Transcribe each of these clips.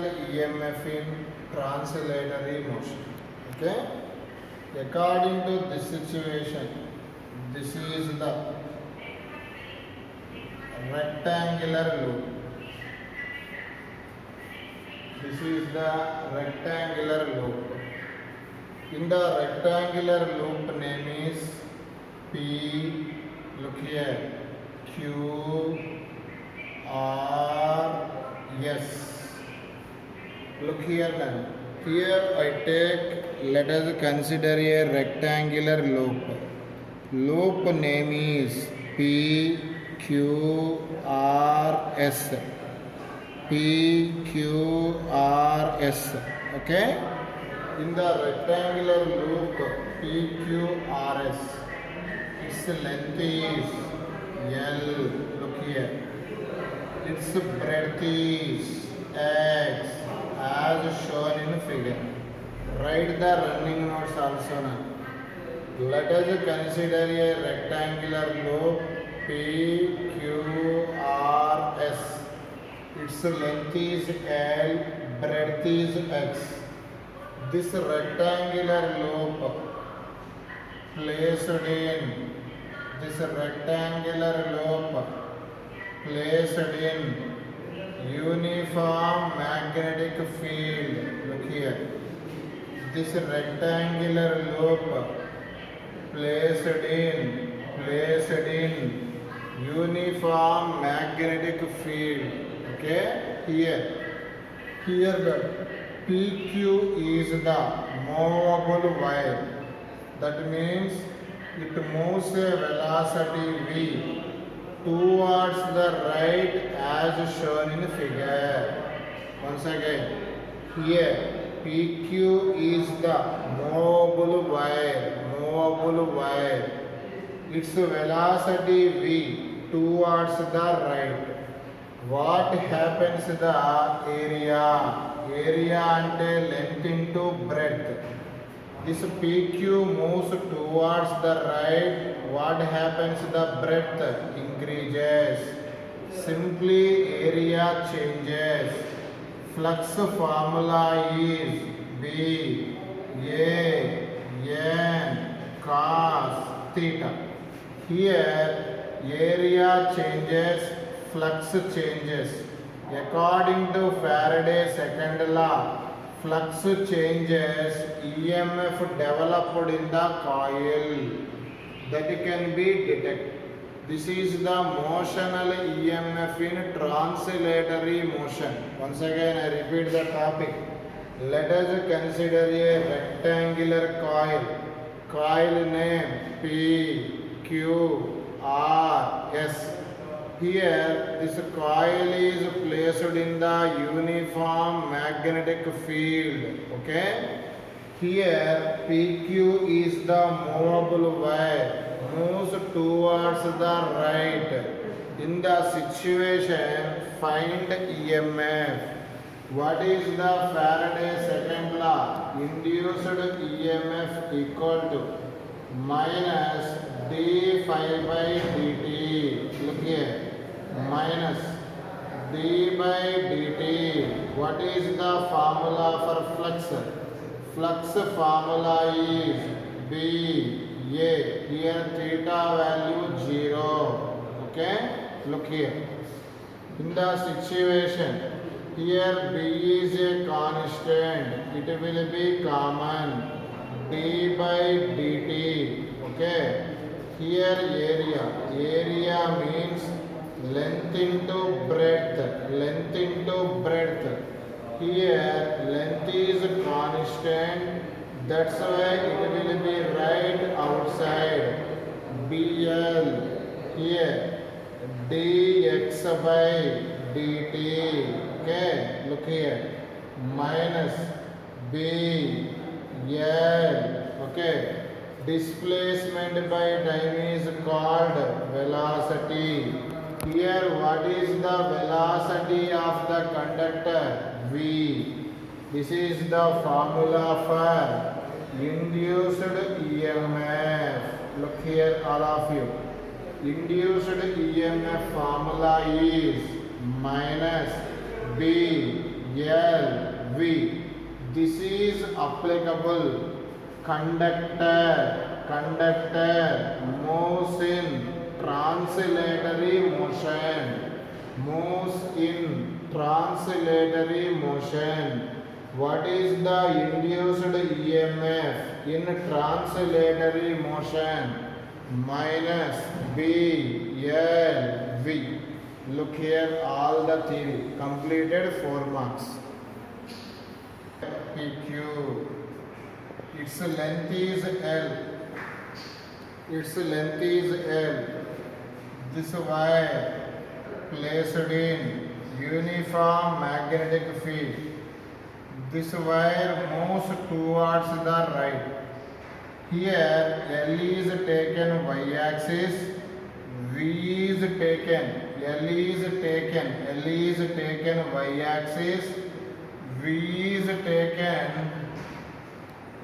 EMF in translatory motion. Okay? According to this situation, this is the rectangular loop. This is the rectangular loop. In the rectangular loop name is P, look here, Q, R, S. Look here then. Here I take, let us consider a rectangular loop. Loop name is P, Q, R, S. P, Q, R, S. Okay? In the rectangular loop P, Q, R, S, its length is L. Look here. Its breadth is X as shown in figure. Write the running notes also now. Let us consider a rectangular loop P, Q, R, S. Its length is L, breadth is X. This rectangular loop placed in uniform magnetic field. Look here. This rectangular loop placed in uniform magnetic field. Okay? Here the PQ is the movable wire. That means it moves a velocity v towards the right as shown in figure. Once again, here PQ is the movable wire. Its velocity v towards the right. What happens to the area? Area ante length into breadth. This PQ moves towards the right. What happens to the breadth? Increases. Simply area changes. Flux formula is B A N cos theta. Here area changes, flux changes. According to Faraday's second law, flux changes, EMF developed in the coil that can be detected. This is the motional EMF in translatory motion. Once again I repeat the topic. Let us consider a rectangular coil. Coil name P, Q, R, S. Here this coil is placed in the uniform magnetic field. Okay? Here PQ is the movable wire, moves towards the right. In the situation, find EMF. What is the Faraday's second law? Induced EMF equal to minus d phi by dt. Look here. Minus d by dt. What is the formula for flux? Flux formula is B A. Here theta value 0. Okay? Look here. In the situation, here B is a constant. It will be common. D by dt. Okay? Here area means length into breadth. Here length is constant. That's why it will be right outside. BL. Here dx by dt. Okay, look here. Minus B L. Okay. Displacement by time is called velocity. Here what is the velocity of the conductor? V. This is the formula for induced EMF. Look here all of you. Induced EMF formula is minus B LV. This is applicable. Conductor moves in translatory motion. Moves in translatory motion. What is the induced EMF in translatory motion? Minus BLV. Look here, all the theory completed 4 marks. PQ. Its length is L. Its length is L. This wire placed in uniform magnetic field. This wire moves towards the right. Here L is taken y-axis, V is taken, L is taken y-axis, V is taken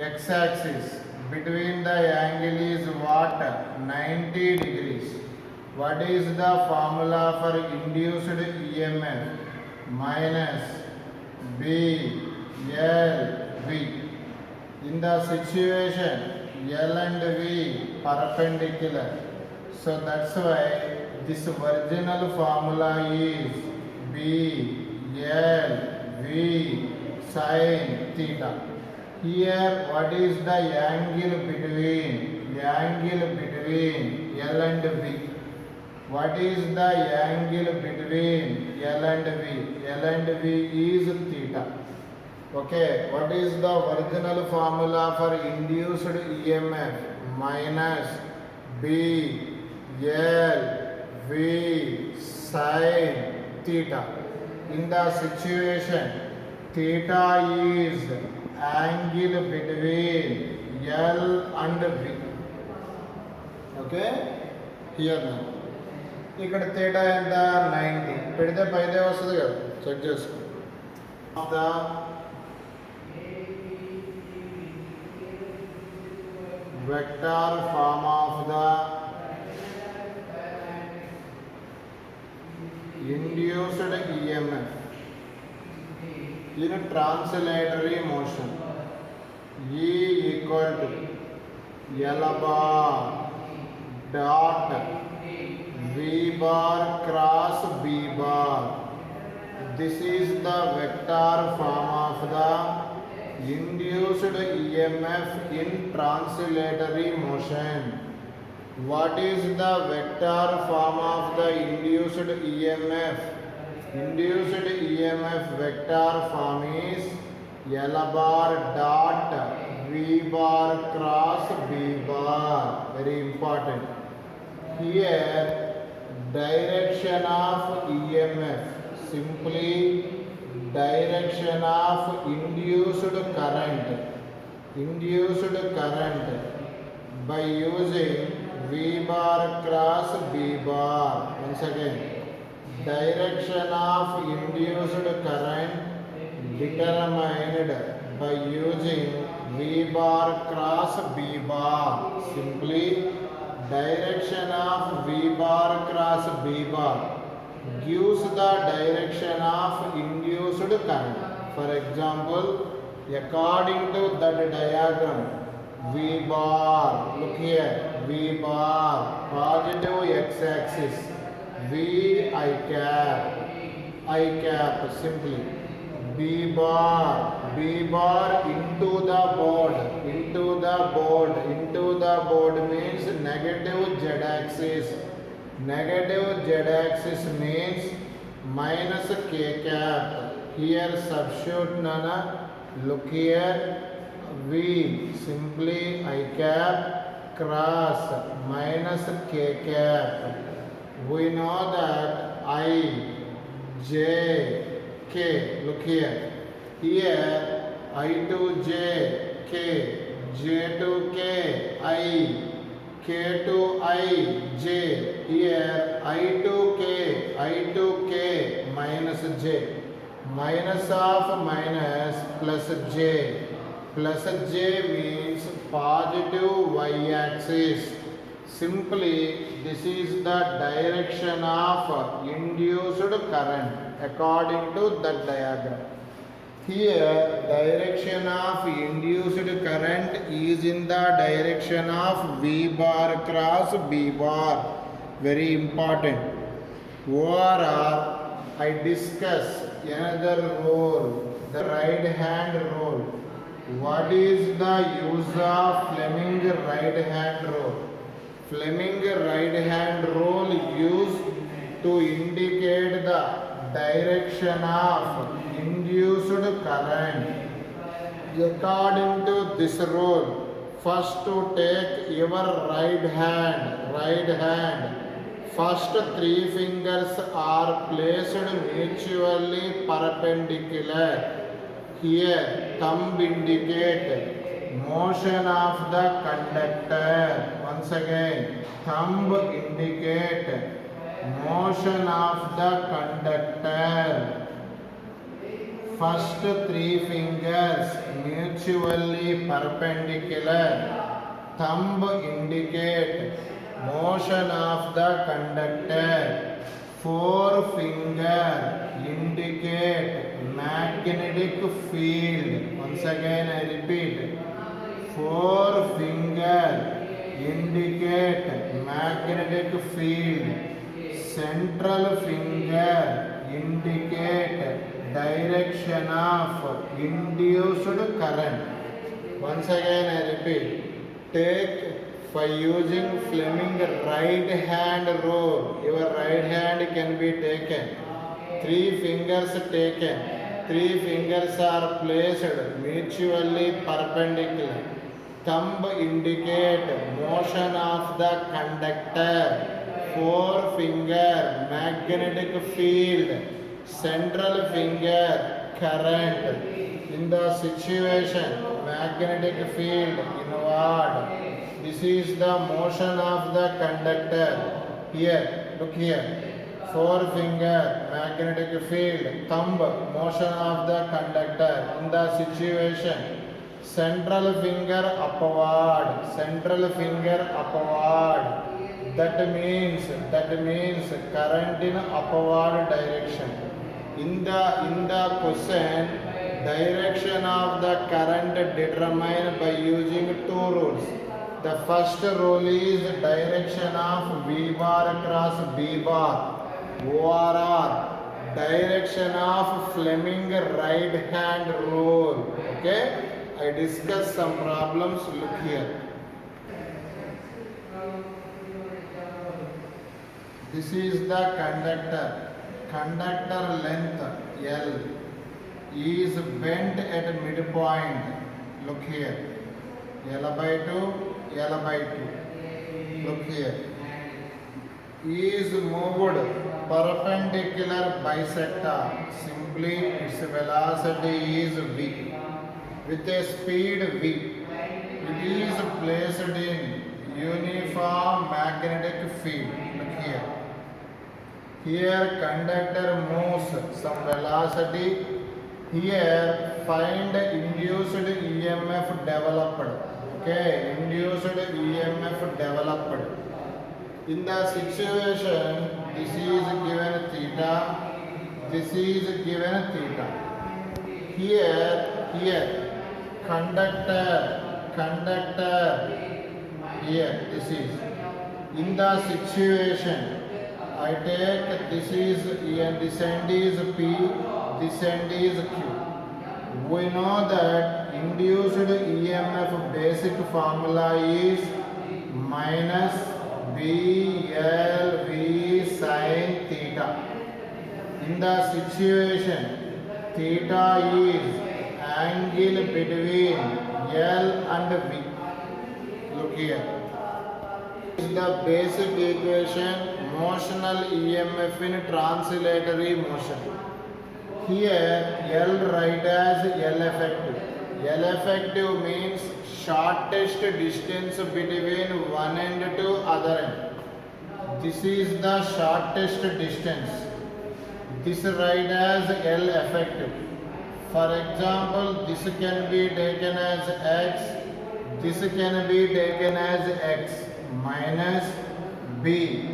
x-axis. Between the angle is what? 90 degrees. What is the formula for induced EMF? Minus BLV. In the situation L and V perpendicular, so that's why this original formula is BLV sin theta. Here what is the angle between L and V? What is the angle between L and V? L and V is theta. Okay, what is the original formula for induced EMF? Minus BLV sin theta. In the situation theta is angle between L and V. Okay, here now ఇక్కడ తేడా ఎంత 90 పెడితే పైదే వస్తుంది కదా, check చేసుకో. The vector form of the induced EMF in translatory motion, E equal to L bar dot V bar cross B bar. This is the vector form of the induced EMF in translatory motion. What is the vector form of the induced EMF? Induced EMF vector form is L bar dot V bar cross B bar. Very important. Here direction of EMF, simply direction of induced current by using V bar cross B bar. Once again, direction of induced current determined by using V bar cross B bar. Simply direction of V bar cross B bar gives the direction of induced current. For example, according to that diagram, V bar, look here, V bar, positive x-axis, V I cap, simply B bar into the board means negative z-axis. Negative z-axis means minus k cap. Here substitute nana. Look here, V simply I cap cross minus k cap. We know that I, J, K. Look here. Here I to J, K, J to K, I, K to I, J. Here I to K minus J. Minus of minus plus J. Plus J means positive y-axis. Simply this is the direction of induced current according to that diagram. Here, direction of induced current is in the direction of V bar cross B bar. Very important. ORR, I discuss another rule, the right hand rule. What is the use of Fleming right hand rule? Fleming right hand rule used to indicate the direction of induced current. According to this rule, first to take your right hand. First three fingers are placed mutually perpendicular. Here, thumb indicate motion of the conductor. Once again, thumb indicate motion of the conductor. First three fingers mutually perpendicular. Thumb indicate motion of the conductor. Forefinger indicate magnetic field. Once again I repeat. Forefinger indicate magnetic field. Central finger indicate direction of induced current. Once again I repeat. Take by using Fleming right hand rule. Your right hand can be taken. Three fingers taken. Three fingers are placed mutually perpendicular. Thumb indicate motion of the conductor. Forefinger magnetic field. Central finger current. In the situation magnetic field inward. This is the motion of the conductor. Here, look here. Forefinger magnetic field. Thumb motion of the conductor. In the situation central finger upward. Central finger upward. That means current in upward direction. In the question, direction of the current determined by using two rules. The first rule is direction of V bar cross B bar. ORR, direction of Fleming right hand rule. Okay, I discuss some problems. Look here. This is the conductor. Conductor length L is bent at midpoint. Look here. L by 2, L by 2. Look here. Is moved perpendicular bisector. Simply its velocity is V. With a speed V. It is placed in uniform magnetic field. Look here. Here conductor moves some velocity. Here find induced EMF developed. Okay, induced EMF developed. In the situation, this is given theta. This is given theta. Here conductor. Here this is. In the situation, I take this is E and this end is P, this end is Q. We know that induced EMF basic formula is minus BLV sin theta. In the situation, theta is angle between L and V. Look here. This is the basic equation. Motional EMF in translatory motion. Here L write as L effective. L effective means shortest distance between one end to other end. This is the shortest distance. This write as L effective. For example, this can be taken as X. This can be taken as X minus B.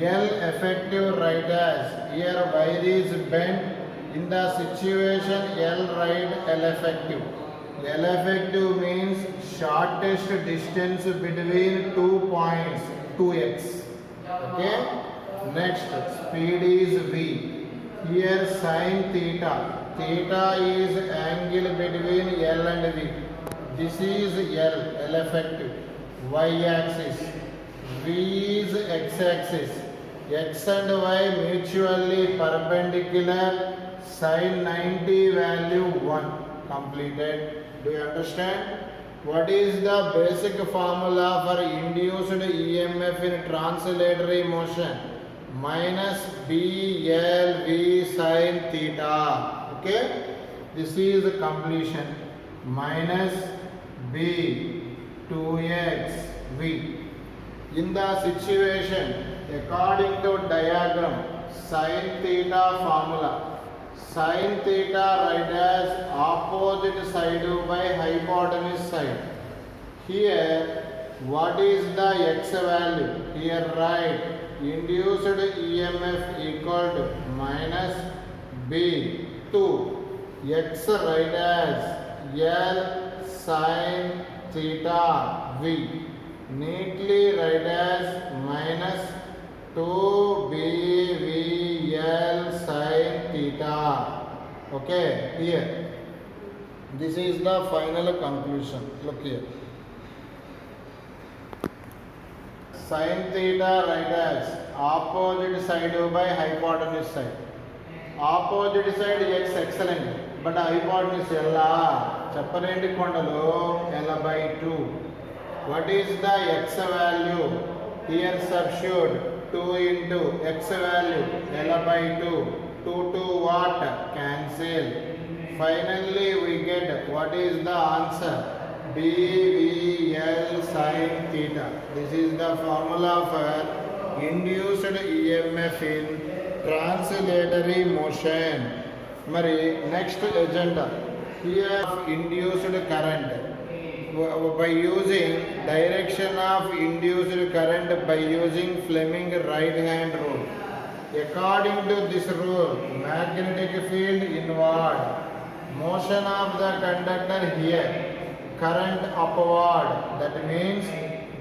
L effective write as, here wire is bent, In the situation L, write L effective. L effective means shortest distance between 2 points, 2x. Okay. Next, speed is v. Here sin theta. Theta is angle between L and v. This is L effective. Y axis. V is x axis. X and y mutually perpendicular. Sin 90 value 1. Completed. Do you understand? What is the basic formula for induced EMF in translatory motion? Minus BLV sin theta. Okay? This is completion. Minus B 2x V. In the situation, according to diagram, sin theta formula. Sin theta write as opposite side by hypotenuse side. Here, what is the x value? Here write induced EMF equal to minus B 2. X write as L sin theta V. Neatly write as minus 2BVL sin theta. Okay, here. This is the final conclusion. Look here. Sin theta write as opposite side by hypotenuse side. Opposite side x excellent. But hypotenuse L. Chapparendi kondalo L by 2. What is the x value? Here substitute 2 into x value L by 2. 2 to what? Cancel. Finally we get what is the answer? BVL sin theta. This is the formula for induced EMF in translatory motion. Mari next agenda. Here induced current. By using direction of induced current by using Fleming right hand rule. According to this rule, magnetic field inward, motion of the conductor here, current upward. That means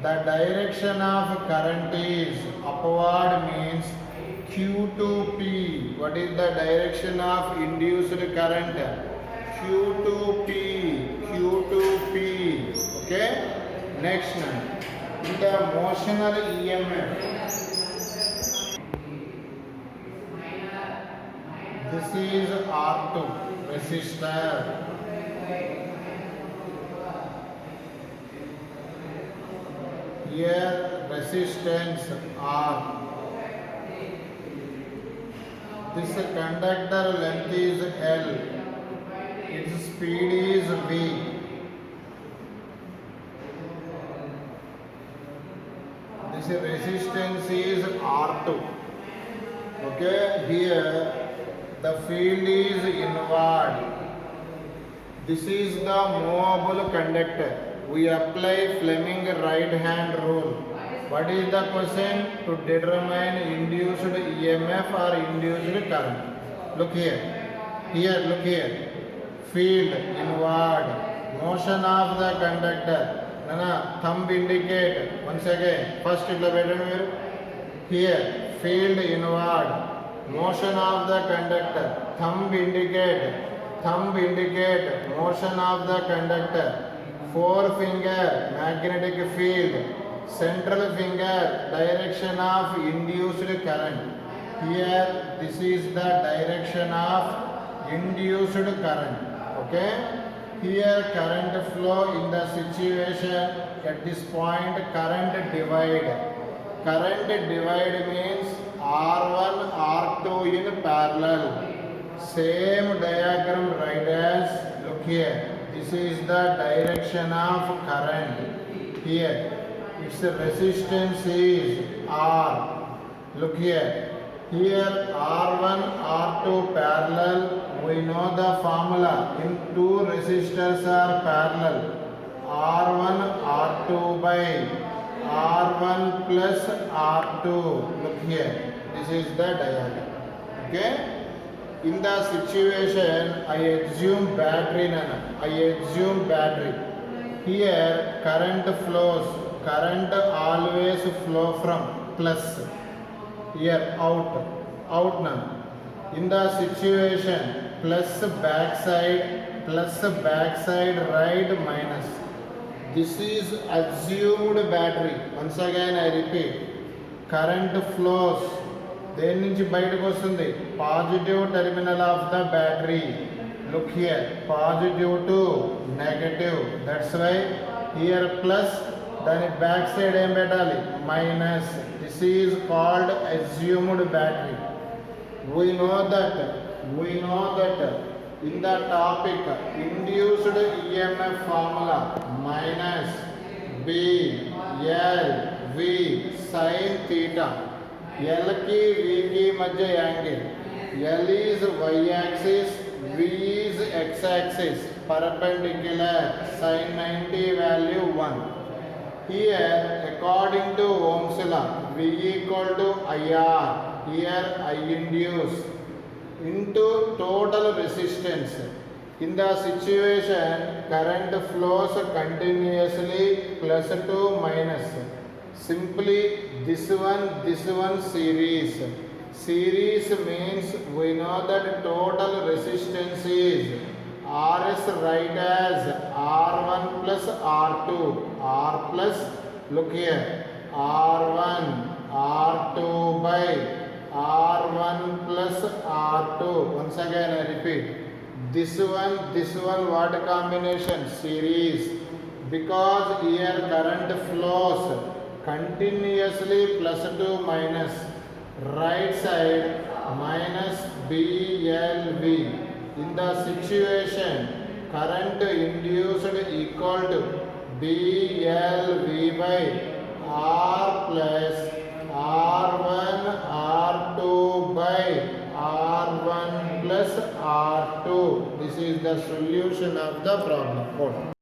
the direction of current is upward means Q to P. What is the direction of induced current? Q to P. Q to P. Okay. Next one. The motional EMF. This is R2 resistor. Here resistance R. This conductor length is L. Its speed is V. This resistance is R2. Okay, here the field is inward. This is the movable conductor. We apply Fleming right hand rule. What is the question? To determine induced EMF or induced current. Look here. Here, look here. Field inward. Motion of the conductor. Nana, thumb indicate. Once again. First here. Field inward. Motion of the conductor. Thumb indicate. Thumb indicate. Motion of the conductor. Forefinger. Magnetic field. Central finger. Direction of induced current. Here, this is the direction of induced current. Okay. Here current flow in the situation at this point current divide. Current divide means R1 R2 in parallel. Same diagram write as, look here. This is the direction of current. Here its resistance is R. Look here. Here R1 R2 parallel. We know the formula. In two resistors are parallel. R1 R2 by R1 plus R2. Look here. This is the diagram. Okay. In the situation, I assume battery nana. I assume battery. Here current flows. Current always flow from plus. Here out nana. In the situation, plus backside right minus. This is assumed battery. Once again I repeat. Current flows. దేని నుంచి బయటకు వస్తుంది? Positive terminal of the battery. Look here, positive to negative. That's why here plus, దాని back side ఏం పెట్టాలి? Minus. This is called assumed battery. we know that in the topic induced EMF formula minus B L V sin theta. L की V की मध्य angle. L is y axis, V is x axis, perpendicular, sin 90 value 1. Here according to Ohm's law, V equal to IR. Here I induce into total resistance. In the situation, current flows continuously plus to minus. Simply this one series. Series means we know that total resistance is RS right as R1 plus R2. R plus, look here, R1 R2 by R1 plus R2. Once again I repeat, this one what combination? Series. Because here current flows continuously plus to minus. Right side minus BLV. In the situation, current induced equal to BLV by R plus R1 R2 by R1 plus R2. This is the solution of the problem.